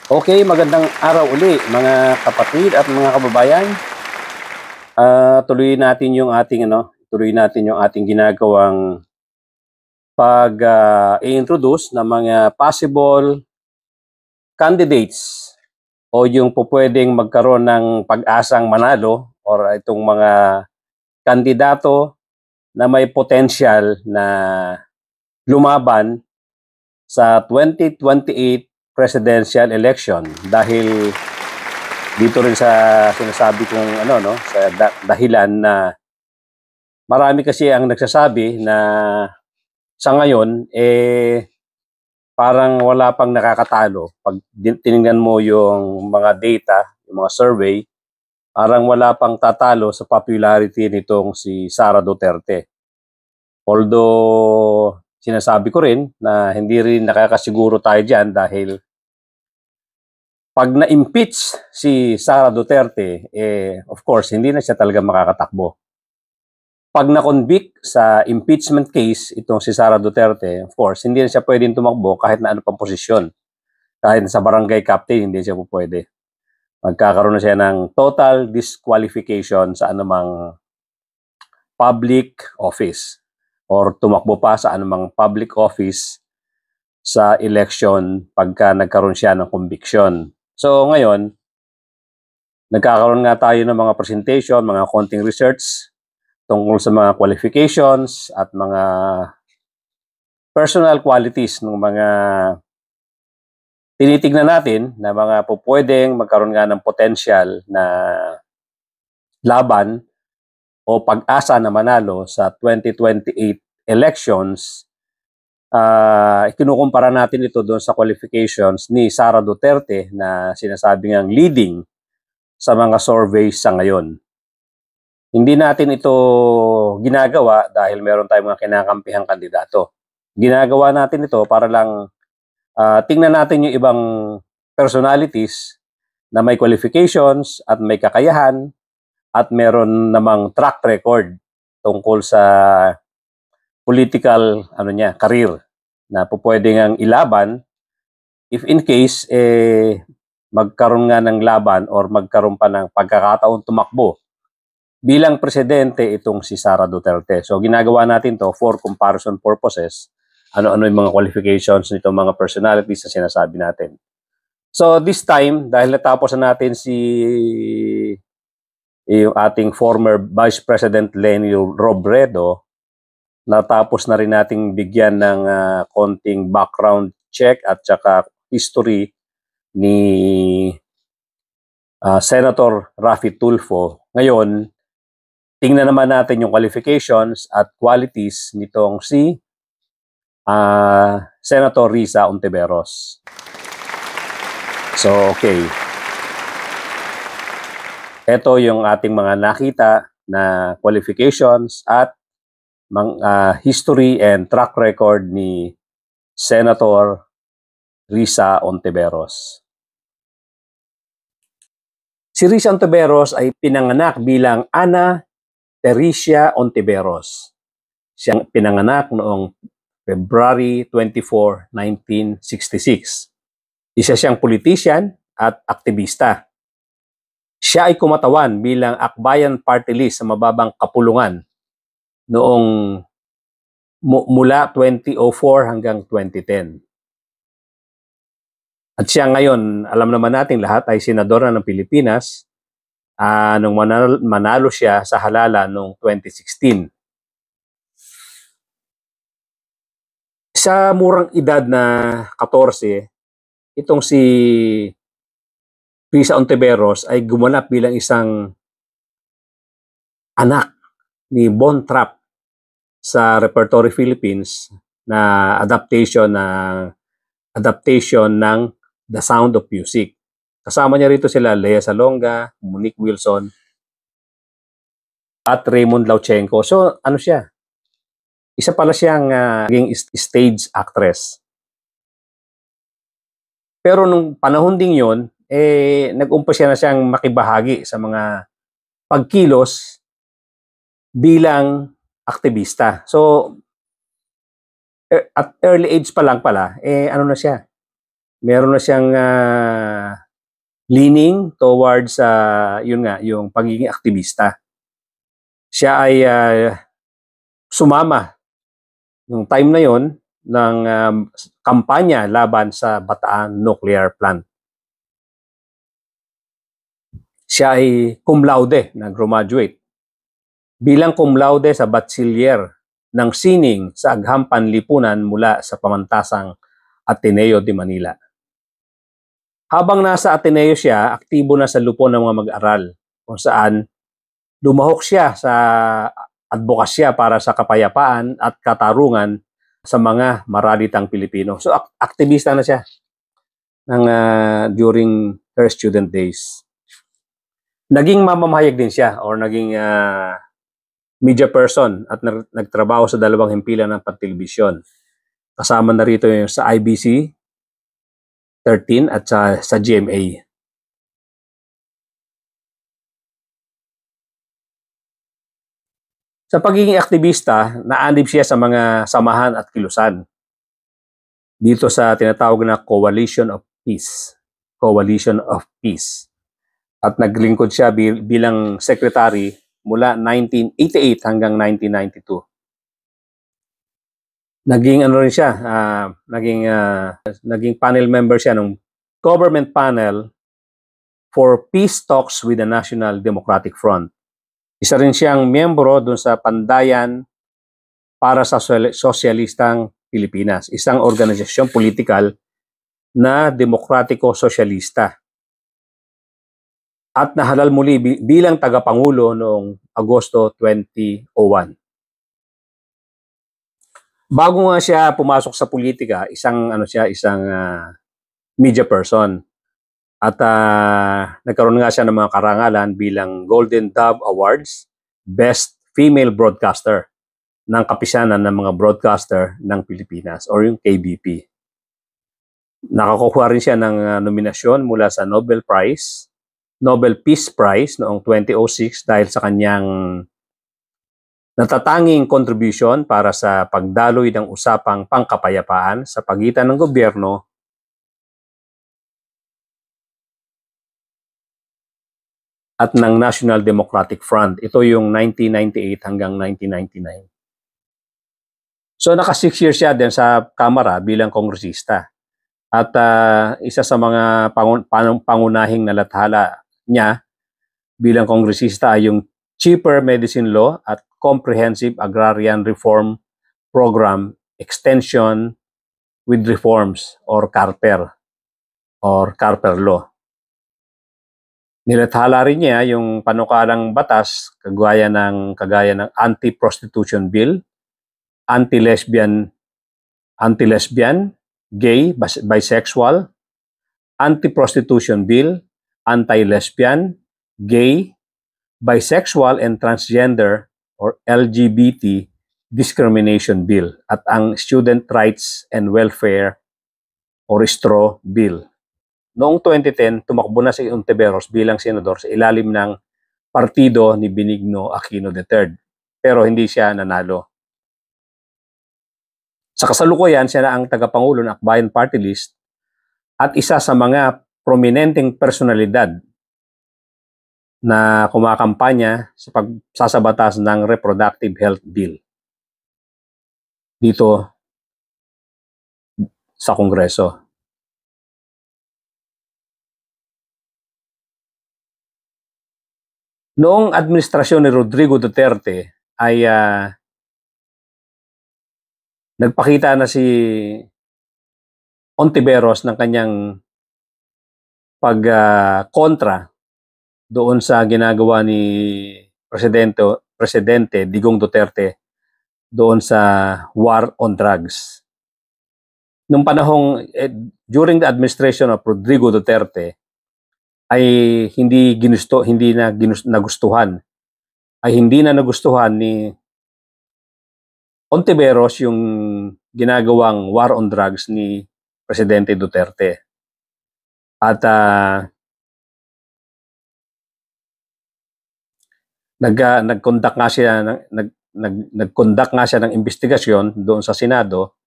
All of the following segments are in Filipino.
Okay, magandang araw uli mga kapatid at mga kababayan. Tuloy natin yung ating ginagawang i-introduce ng mga possible candidates o yung pupwedeng magkaroon ng pag-asang manalo or itong mga kandidato na may potential na lumaban sa 2028 presidential election dahil dito rin sa sinasabi kong sa dahilan na marami kasi ang nagsasabi na sa ngayon parang wala pang nakakatalo. Pag tiningnan mo yung mga data, yung mga survey, parang wala pang tatalo sa popularity nitong si Sara Duterte. Although sinasabi ko rin na hindi rin nakakasiguro tayo diyan dahil pag na-impeach si Sara Duterte, of course, hindi na siya talaga makakatakbo. Pag na-convict sa impeachment case itong si Sara Duterte, of course, hindi na siya pwedeng tumakbo kahit na ano pang posisyon. Kahit sa barangay captain, hindi siya pwede. Magkakaroon na siya ng total disqualification sa anumang public office or tumakbo pa sa anumang public office sa election pagka nagkaroon siya ng conviction. So ngayon, nagkakaroon nga tayo ng mga presentation, mga konting research tungkol sa mga qualifications at mga personal qualities ng mga tinitignan natin na mga pupwedeng magkaroon nga ng potential na laban o pag-asa na manalo sa 2028 elections. Kinukumpara natin ito doon sa qualifications ni Sara Duterte na sinasabi ngang leading sa mga surveys sa ngayon. Hindi natin ito ginagawa dahil meron tayong mga kinakampihang kandidato. Ginagawa natin ito para lang tingnan natin yung ibang personalities na may qualifications at may kakayahan at meron namang track record tungkol sa political career na pupwede ngang ilaban if in case magkaroon nga ng laban or magkaroon pa ng pagkakataon tumakbo bilang presidente itong si Sara Duterte. So ginagawa natin to for comparison purposes. Ano-ano yung mga qualifications nito mga personalities na sinasabi natin. So this time, dahil natapos na natin yung ating former Vice President Leni Robredo, natapos na rin nating bigyan ng konting background check at saka history ni Senator Raffy Tulfo. Ngayon, tingnan naman natin yung qualifications at qualities nitong si Senator Risa Hontiveros. So, okay. Ito yung ating mga nakita na qualifications at history and track record ni Senator Risa Hontiveros. Si Risa Hontiveros ay pinanganak bilang Ana Teresia Hontiveros. Siyang pinanganak noong February 24, 1966. Isa siyang politician at aktivista. Siya ay kumatawan bilang Akbayan Party List sa mababang kapulungan noong mula 2004 hanggang 2010. At siya ngayon, alam naman natin lahat, ay senador na ng Pilipinas nung manalo siya sa halalan noong 2016. Sa murang edad na 14, itong si Risa Hontiveros ay gumanap bilang isang anak ni Von Trapp sa Repertory Philippines na adaptation ng The Sound of Music. Kasama niya rito sila Lea Salonga, Monique Wilson, at Raymond Lauchenko. So, ano siya? Isa pala siyang stage actress. Pero nung panahon ding yun, nag-umpisa na siyang makibahagi sa mga pagkilos bilang aktivista. So, at early age pa lang pala, ano na siya? Meron na siyang leaning towards yun nga, yung pagiging aktivista. Siya ay sumama yung time na yon ng kampanya laban sa Bataan Nuclear Plant. Siya ay cum laude na graduate. Bilang cum laude sa Bachiller ng Sining sa Agham Panlipunan mula sa pamantasang Ateneo de Manila. Habang nasa Ateneo siya, aktibo na sa lupon ng mga mag-aral kung saan lumahok siya sa advokasya para sa kapayapaan at katarungan sa mga maralitang Pilipino. So aktivista na siya during her student days. Naging mamamahayag din siya or naging media person at nagtrabaho sa dalawang himpilan ng pagtelebisyon. Kasama na rito yung sa IBC 13 at sa GMA. Sa pagiging aktivista, naanib siya sa mga samahan at kilusan dito sa tinatawag na Coalition of Peace. Coalition of Peace. At naglingkod siya bilang secretary mula 1988 hanggang 1992. Naging ano rin siya, naging panel member siya ng government panel for peace talks with the National Democratic Front. Isa rin siyang miyembro dun sa Pandayan para sa Sosyalistang Pilipinas, isang organisasyon politikal na demokratiko-sosyalista. At nahalal muli bilang tagapangulo noong Agosto 2001. Bago nga siya pumasok sa politika, isang media person. At nagkaroon nga siya ng mga karangalan bilang Golden Dove Awards, Best Female Broadcaster ng kapisanan ng mga broadcaster ng Pilipinas or yung KBP. Nakakuha rin siya ng nominasyon mula sa Nobel Peace Prize noong 2006 dahil sa kanyang natatanging contribution para sa pagdaloy ng usapang pangkapayapaan sa pagitan ng gobyerno at ng National Democratic Front. Ito yung 1998 hanggang 1999. So naka 6 years siya din sa Kamara bilang kongresista. At isa sa mga pangunahing nalathala niya bilang kongresista ay yung Cheaper Medicine Law at Comprehensive Agrarian Reform Program Extension with Reforms or CARPER Law. Nilathala rin niya yung panukalang batas kagaya ng anti-prostitution bill, anti-lesbian, gay, bisexual, anti-prostitution bill, anti-lesbian, gay, bisexual and transgender or LGBT discrimination bill at ang Student Rights and Welfare or STRO bill. Noong 2010, tumakbo na si Ontiveros bilang senador sa ilalim ng partido ni Benigno Aquino III, pero hindi siya nanalo. Sa kasalukuyan, siya na ang tagapangulo ng Akbayan Party List at isa sa mga prominenteng personalidad na kumakampanya sa pagsasabatas ng Reproductive Health Bill dito sa Kongreso. Noong administrasyon ni Rodrigo Duterte ay nagpakita na si Ontiveros ng kanyang pagkontra doon sa ginagawa ni Presidente Digong Duterte doon sa war on drugs. Nung panahong during the administration of Rodrigo Duterte ay hindi na nagustuhan ni Ontiveros yung ginagawang war on drugs ni Presidente Duterte. At nag-conduct nga siya ng investigasyon doon sa Senado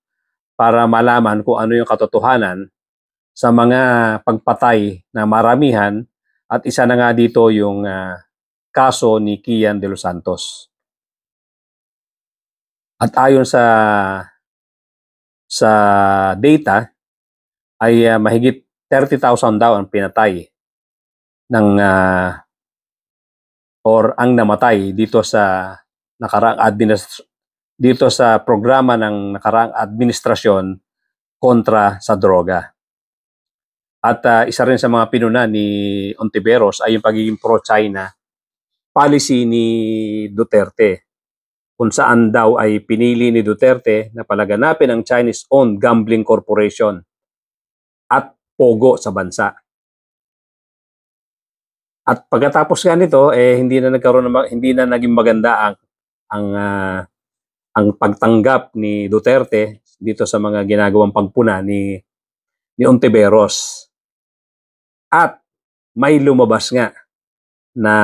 para malaman kung ano yung katotohanan sa mga pagpatay na maramihan, at isa na nga dito yung kaso ni Kian de los Santos. At ayon sa data ay mahigit 30,000 daw ang pinatay ng or ang namatay dito sa dito sa programa ng nakaraang administrasyon kontra sa droga. At isa rin sa mga pinuna ni Ontiveros ay yung pagiging pro-China policy ni Duterte, kung saan daw ay pinili ni Duterte na palaganapin ang Chinese-owned gambling corporation at pogo sa bansa. At pagkatapos nga nito, hindi na naging maganda ang pagtanggap ni Duterte dito sa mga ginagawang pagpuna ni Ontiveros. At may lumabas nga na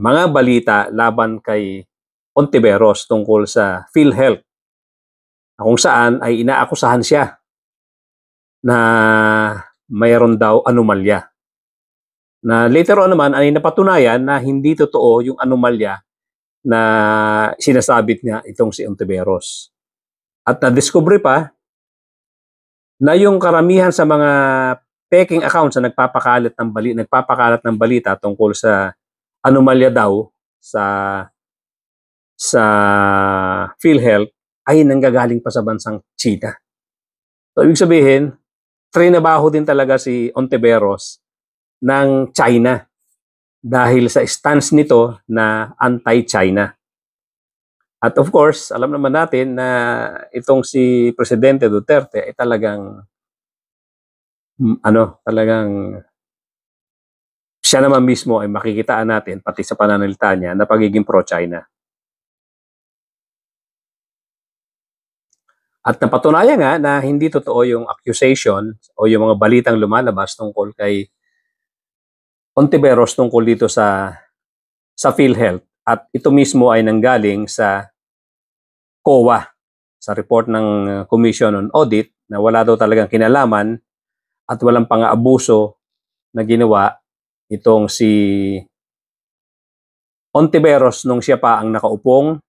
mga balita laban kay Ontiveros tungkol sa PhilHealth, na kung saan ay inaakusahan siya na mayroon daw anomalya. Na later on naman ay napatunayan na hindi totoo yung anomalya na sinasabit nga itong si Ontiveros. At na-discover pa na yung karamihan sa mga peking accounts na nagpapakalat ng balita tungkol sa anomalya daw sa PhilHealth ay nanggagaling pa sa bansang China. So, ibig sabihin, trinabaho din talaga si Ontiveros ng China dahil sa stance nito na anti-China. At of course, alam naman natin na itong si Presidente Duterte ay talagang siya naman mismo ay makikitaan natin pati sa pananalita niya na pagiging pro-China. At napatunayan nga na hindi totoo yung accusation o yung mga balitang lumalabas tungkol kay Ontiveros tungkol dito sa PhilHealth. At ito mismo ay nanggaling sa COA, sa report ng Commission on Audit, na wala daw talagang kinalaman at walang pang-aabuso na ginawa itong si Ontiveros nung siya pa ang nakaupong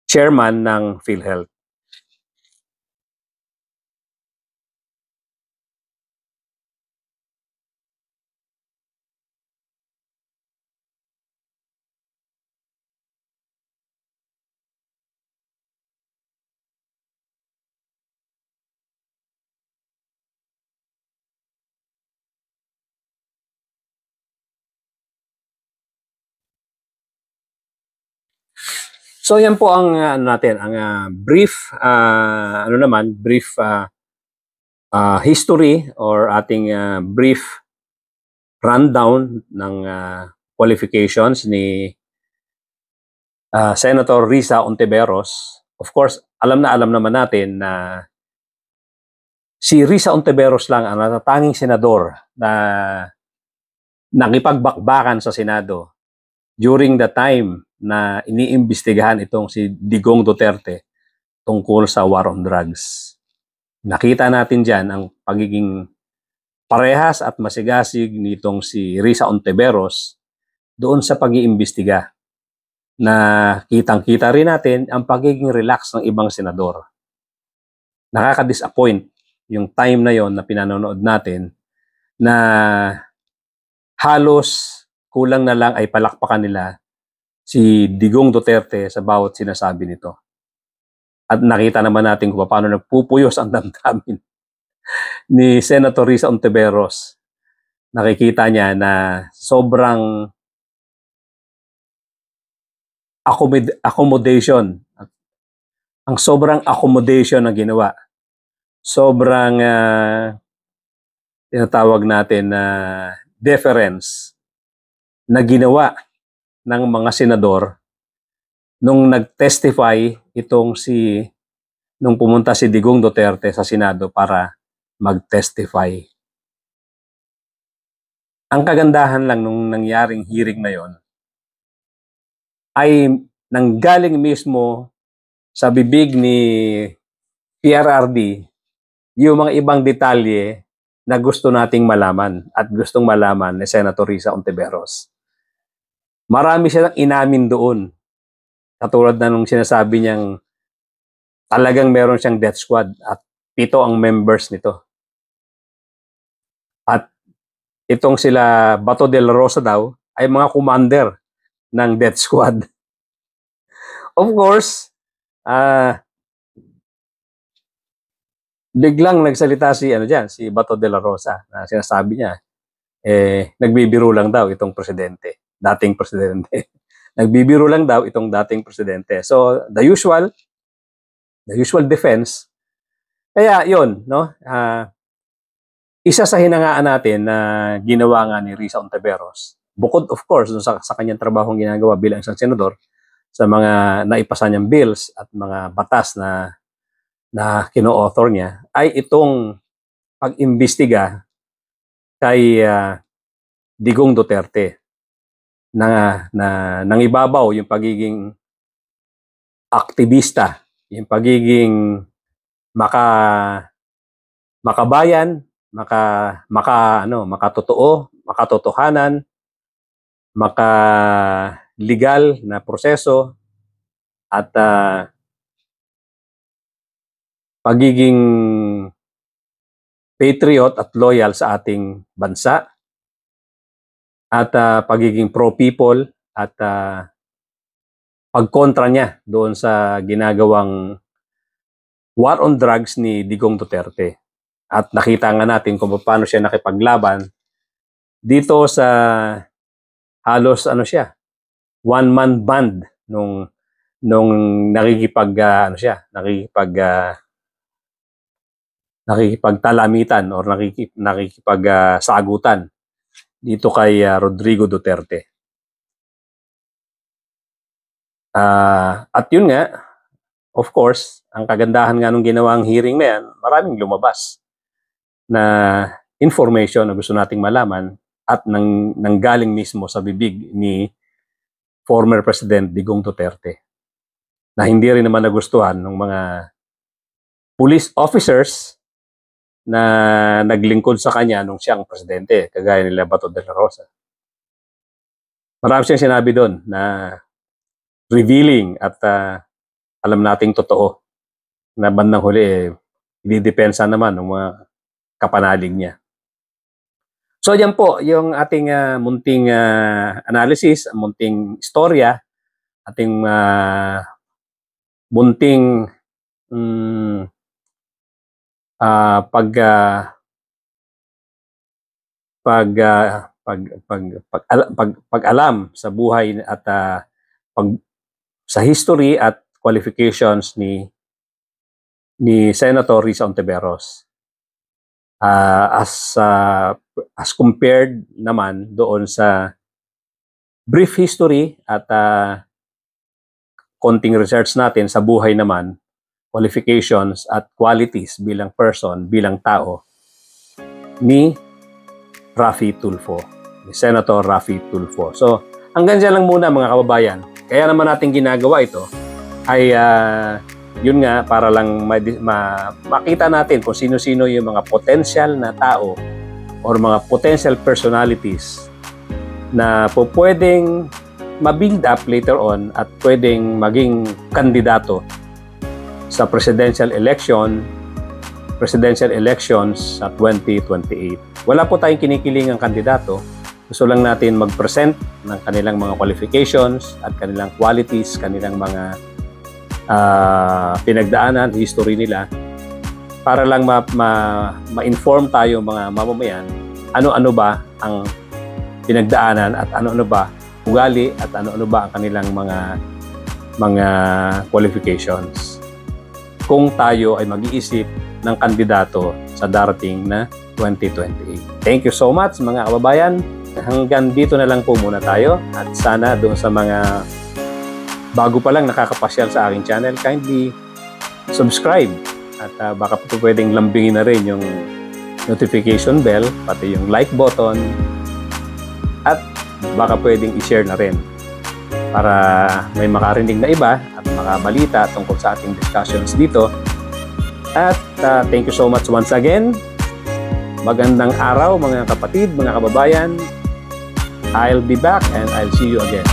chairman ng PhilHealth. So yan po ang brief history or ating brief rundown ng qualifications ni Senator Risa Ontiveros. Of course, alam naman natin na si Risa Ontiveros lang ang natatanging senador na nakipagbakbakan sa Senado during the time na iniimbestigahan itong si Digong Duterte tungkol sa war on drugs. Nakita natin dyan ang pagiging parehas at masigasig nitong si Risa Ontiveros doon sa pag-iimbestiga, na kitang-kita rin natin ang pagiging relax ng ibang senador. Nakaka-disappoint yung time na yon na pinanonood natin na halos kulang na lang ay palakpakan nila si Digong Duterte sa bawat sinasabi nito. At nakita naman natin kung paano nagpupuyos ang damdamin ni Senator Risa Ontiveros. Nakikita niya na sobrang accommodation. Ang sobrang accommodation na ginawa. Sobrang tinatawag natin na deference na ginawa ng mga senador nung nag-testify nung pumunta si Digong Duterte sa Senado para mag-testify. Ang kagandahan lang nung nangyaring hearing na yon ay nanggaling mismo sa bibig ni PRRD yung mga ibang detalye na gusto nating malaman at gustong malaman ni Senator Risa Hontiveros. Marami siyang inamin doon. Katulad na nung sinasabi niyang talagang meron siyang death squad at 7 ang members nito. At itong sila Bato de la Rosa daw ay mga commander ng death squad. Of course, biglang nagsalita si si Bato de la Rosa na sinasabi niya nagbibiro lang daw itong presidente, dating presidente. Nagbibiro lang daw itong dating presidente. So the usual defense. Kaya 'yon, no? Isa sa hinangaan natin na ginawa nga ni Risa Hontiveros, bukod of course sa kanyang trabahong ginagawa bilang isang senador, sa mga naipasa niyang bills at mga batas na kino-author niya, ay itong pag-imbestiga kay Digong Duterte na nangibabaw yung pagiging aktivista, yung pagiging makabayan, makatotoo, makatotohanan, legal na proseso at pagiging patriot at loyal sa ating bansa at pagiging pro-people at pagkontra niya doon sa ginagawang war on drugs ni Digong Duterte. At nakita nga natin kung paano siya nakipaglaban dito sa halos one-man band nung nakikipagtalamitan or nakikipagsagutan dito kay Rodrigo Duterte. At yun nga, of course, ang kagandahan nga nung ginawang hearing na yan, maraming lumabas na information na gusto nating malaman at nanggaling mismo sa bibig ni former President Digong Duterte na hindi rin naman nagustuhan ng mga police officers na naglingkod sa kanya nung siyang presidente, kagaya nila Bato de la Rosa. Marami siyang sinabi doon na revealing at alam nating totoo na bandang huli ididepensa naman ng mga kapanalig niya. So yan po yung ating munting analysis, munting istorya, ating munting pag-alam sa buhay at sa history at qualifications ni Senator Risa Hontiveros. As compared naman doon sa brief history at konting research natin sa buhay naman, qualifications at qualities bilang person, bilang tao ni Raffy Tulfo, ni Senator Raffy Tulfo. So hanggang dyan lang muna mga kababayan. Kaya naman natin ginagawa ito ay yun nga, para lang makita natin kung sino-sino yung mga potential na tao or mga potential personalities na po pwedeng ma-build up later on at pwedeng maging kandidato sa presidential elections sa 2028. Wala po tayong kinikilingang kandidato. Gusto lang natin mag-present ng kanilang mga qualifications at kanilang qualities, kanilang mga pinagdaanan, history nila, para lang ma-inform tayo mga mamamayan ano-ano ba ang pinagdaanan at ano-ano ba ugali at ano-ano ba ang kanilang mga qualifications kung tayo ay mag-iisip ng kandidato sa darating na 2028. Thank you so much mga kababayan. Hanggang dito na lang po muna tayo at sana doon sa mga bago pa lang nakakapasyal sa aking channel, kindly subscribe at baka po pwedeng lambingin na rin yung notification bell, pati yung like button at baka pwedeng i-share na rin para may makarinig na iba at makabalita tungkol sa ating discussions dito At thank you so much once again. Magandang araw mga kapatid, mga kababayan. I'll be back and I'll see you again.